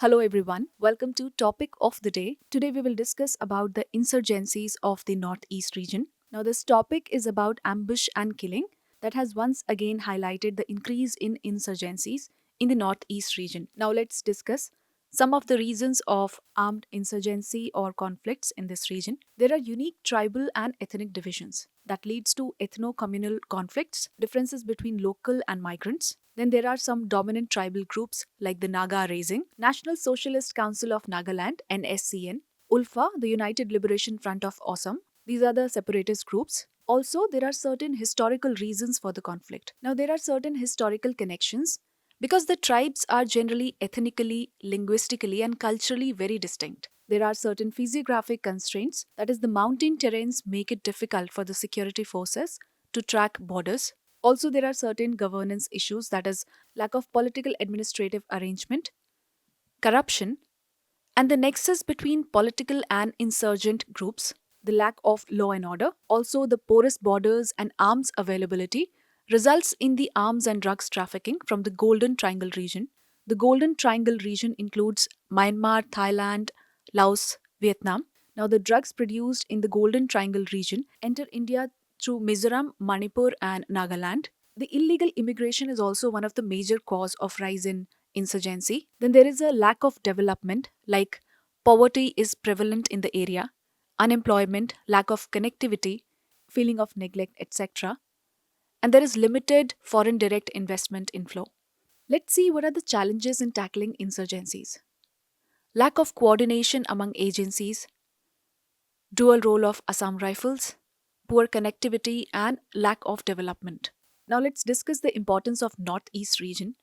Hello everyone, welcome to topic of the day. Today we will discuss about the insurgencies of the Northeast region. Now this topic is about ambush and killing that has once again highlighted the increase in insurgencies in the Northeast region. Now let's discuss some of the reasons of armed insurgency or conflicts in this region. There are unique tribal and ethnic divisions that leads to ethno-communal conflicts, differences between local and migrants. Then there are some dominant tribal groups like the Naga Raising, National Socialist Council of Nagaland (NSCN), ULFA, the United Liberation Front of Assam. These are the separatist groups. Also, there are certain historical reasons for the conflict. Now, there are certain historical connections because the tribes are generally ethnically, linguistically, and culturally very distinct. There are certain physiographic constraints, that is, the mountain terrains make it difficult for the security forces to track borders. Also, there are certain governance issues, that is, lack of political administrative arrangement, corruption, and the nexus between political and insurgent groups, the lack of law and order, also the porous borders and arms availability results in the arms and drugs trafficking from the Golden Triangle region. The Golden Triangle region includes Myanmar, Thailand, Laos, Vietnam. Now, the drugs produced in the Golden Triangle region enter India through Mizoram, Manipur, and Nagaland. The illegal immigration is also one of the major cause of rise in insurgency. Then there is a lack of development, like poverty is prevalent in the area, unemployment, lack of connectivity, feeling of neglect, etc. And there is limited foreign direct investment inflow. Let's see what are the challenges in tackling insurgencies. Lack of coordination among agencies, dual role of Assam Rifles, poor connectivity, and lack of development. Now let's discuss the importance of Northeast region.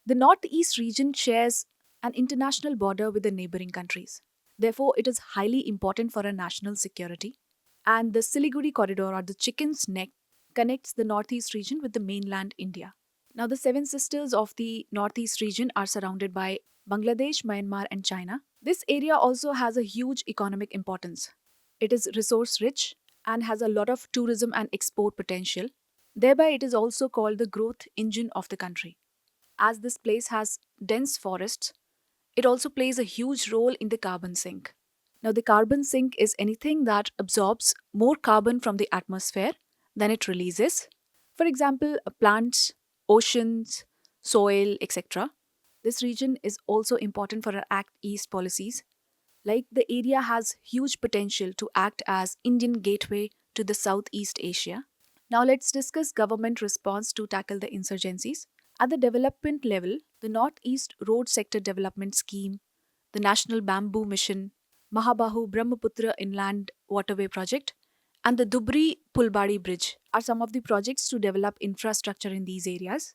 The Northeast region shares an international border with the neighboring countries. Therefore, it is highly important for our national security. And the Siliguri corridor, or the Chicken's Neck, connects the Northeast region with the mainland India. Now, the seven sisters of the Northeast region are surrounded by Bangladesh, Myanmar, and China. This area also has a huge economic importance. It is resource rich and has a lot of tourism and export potential. Thereby, it is also called the growth engine of the country. As this place has dense forests, it also plays a huge role in the carbon sink. Now, the carbon sink is anything that absorbs more carbon from the atmosphere than it releases. For example, plants, oceans, soil, etc. This region is also important for our Act East policies. Like, the area has huge potential to act as Indian gateway to the Southeast Asia. Now let's discuss government response to tackle the insurgencies. At the development level, the Northeast Road Sector Development Scheme, the National Bamboo Mission, Mahabahu Brahmaputra Inland Waterway Project, and the Dubri Pulbari Bridge are some of the projects to develop infrastructure in these areas.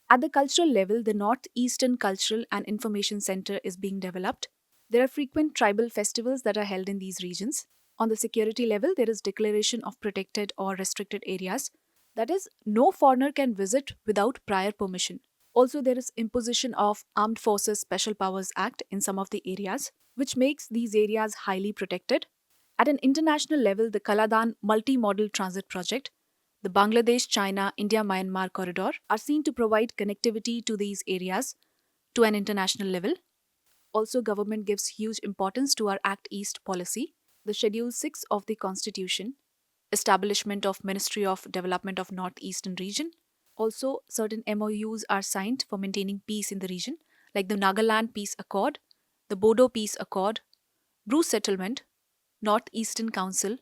At the cultural level, the Northeastern Cultural and Information Center is being developed. There are frequent tribal festivals that are held in these regions. On the security level, there is declaration of protected or restricted areas. That is, no foreigner can visit without prior permission. Also, there is imposition of Armed Forces Special Powers Act in some of the areas, which makes these areas highly protected. At an international level, the Kaladan Multi-Modal Transit Project, the Bangladesh China India Myanmar corridor are seen to provide connectivity to these areas to an international level. Also, government gives huge importance to our Act East policy. The Schedule 6 of the Constitution, establishment of Ministry of Development of Northeastern region. Also, certain MOUs are signed for maintaining peace in the region, like the Nagaland Peace Accord, the Bodo Peace Accord, Bruce Settlement, Northeastern Council.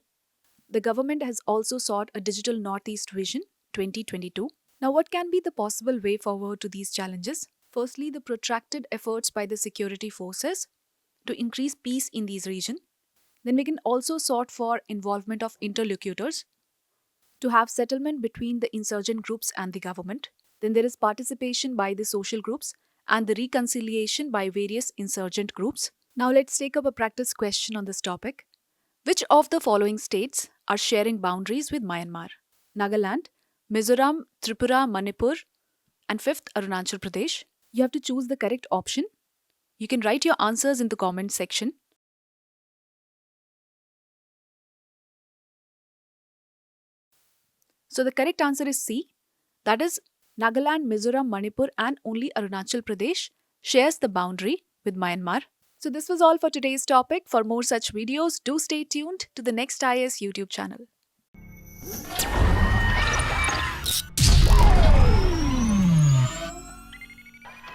The government has also sought a Digital Northeast Vision 2022. Now, what can be the possible way forward to these challenges? Firstly, the protracted efforts by the security forces to increase peace in these regions. Then we can also sought for involvement of interlocutors to have settlement between the insurgent groups and the government. Then there is participation by the social groups and the reconciliation by various insurgent groups. Now let's take up a practice question on this topic. Which of the following states are sharing boundaries with Myanmar? Nagaland, Mizoram, Tripura, Manipur, and fifth, Arunachal Pradesh. You have to choose the correct option. You can write your answers in the comment section. So the correct answer is C. That is, Nagaland, Mizoram, Manipur, and only Arunachal Pradesh shares the boundary with Myanmar. So, this was all for today's topic. For more such videos, do stay tuned to the Next IS YouTube channel.